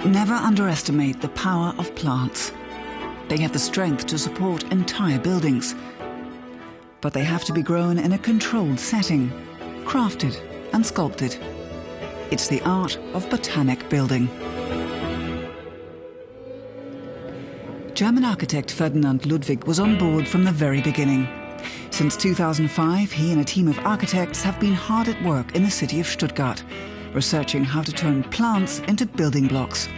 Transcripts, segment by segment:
Never underestimate the power of plants. They have the strength to support entire buildings. But they have to be grown in a controlled setting, crafted and sculpted. It's the art of botanic building. German architect Ferdinand Ludwig was on board from the very beginning. Since 2005, he and a team of architects have been hard at work in the city of Stuttgart, researching how to turn plants into building blocks.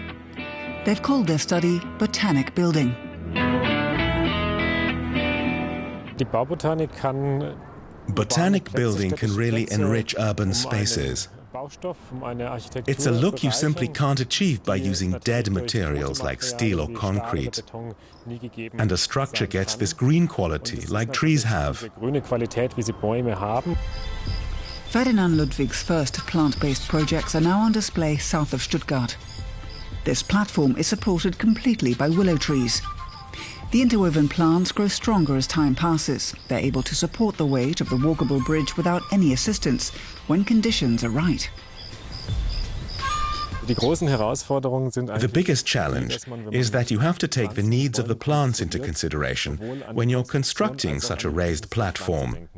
They've called their study Botanic Building. Botanic building can really enrich urban spaces. It's a look you simply can't achieve by using dead materials like steel or concrete. And a structure gets this green quality like trees have. Ferdinand Ludwig's first plant-based projects are now on display south of Stuttgart. This platform is supported completely by willow trees. The interwoven plants grow stronger as time passes. They're able to support the weight of the walkable bridge without any assistance when conditions are right. The biggest challenge is that you have to take the needs of the plants into consideration when you're constructing such a raised platform.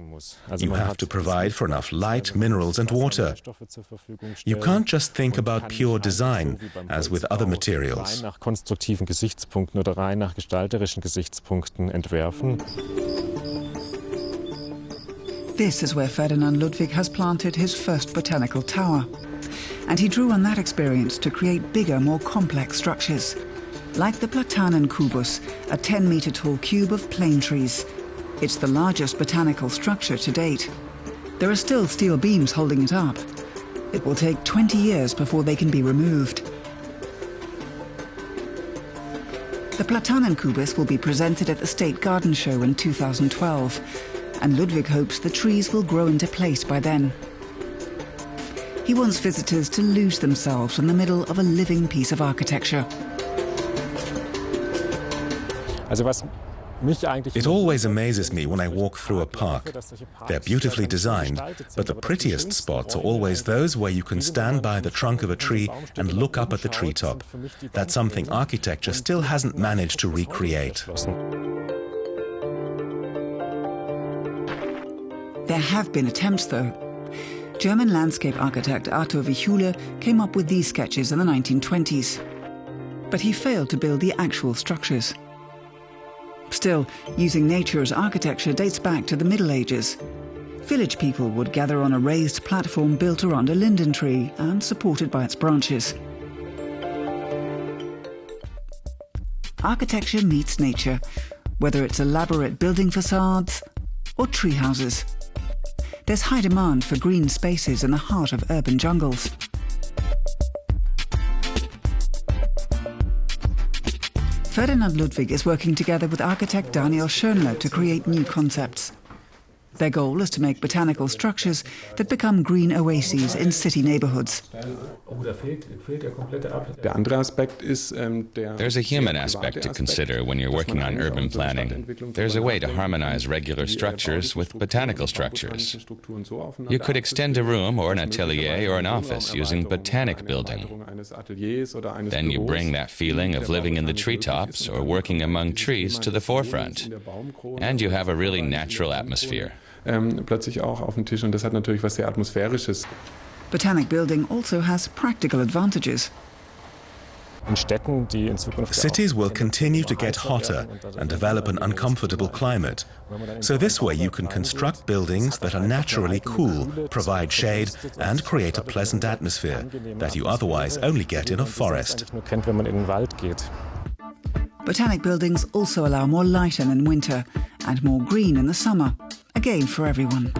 You have to provide for enough light, minerals and water. You can't just think about pure design, as with other materials. This is where Ferdinand Ludwig has planted his first botanical tower. And he drew on that experience to create bigger, more complex structures, like the Platanenkubus, a 10-meter-tall cube of plane trees. It's the largest botanical structure to date. There are still steel beams holding it up. It will take 20 years before they can be removed. The Platanenkubus will be presented at the State Garden Show in 2012, and Ludwig hopes the trees will grow into place by then. He wants visitors to lose themselves in the middle of a living piece of architecture. It always amazes me when I walk through a park. They're beautifully designed, but the prettiest spots are always those where you can stand by the trunk of a tree and look up at the treetop. That's something architecture still hasn't managed to recreate. There have been attempts, though. German landscape architect Arthur Wichule came up with these sketches in the 1920s. But he failed to build the actual structures. Still, using nature as architecture dates back to the Middle Ages. Village people would gather on a raised platform built around a linden tree and supported by its branches. Architecture meets nature, whether it's elaborate building facades or tree houses. There's high demand for green spaces in the heart of urban jungles. Ferdinand Ludwig is working together with architect Daniel Schönler to create new concepts. Their goal is to make botanical structures that become green oases in city neighborhoods. There's a human aspect to consider when you're working on urban planning. There's a way to harmonize regular structures with botanical structures. You could extend a room or an atelier or an office using botanic building. Then you bring that feeling of living in the treetops or working among trees to the forefront. And you have a really natural atmosphere. Plötzlich auch auf dem Tisch, und das hat natürlich was sehr Atmosphärisches. Botanic building also has practical advantages. Cities will continue to get hotter and develop an uncomfortable climate. So this way you can construct buildings that are naturally cool, provide shade and create a pleasant atmosphere that you otherwise only get in a forest. Botanic buildings also allow more light in winter and more green in the summer, again for everyone.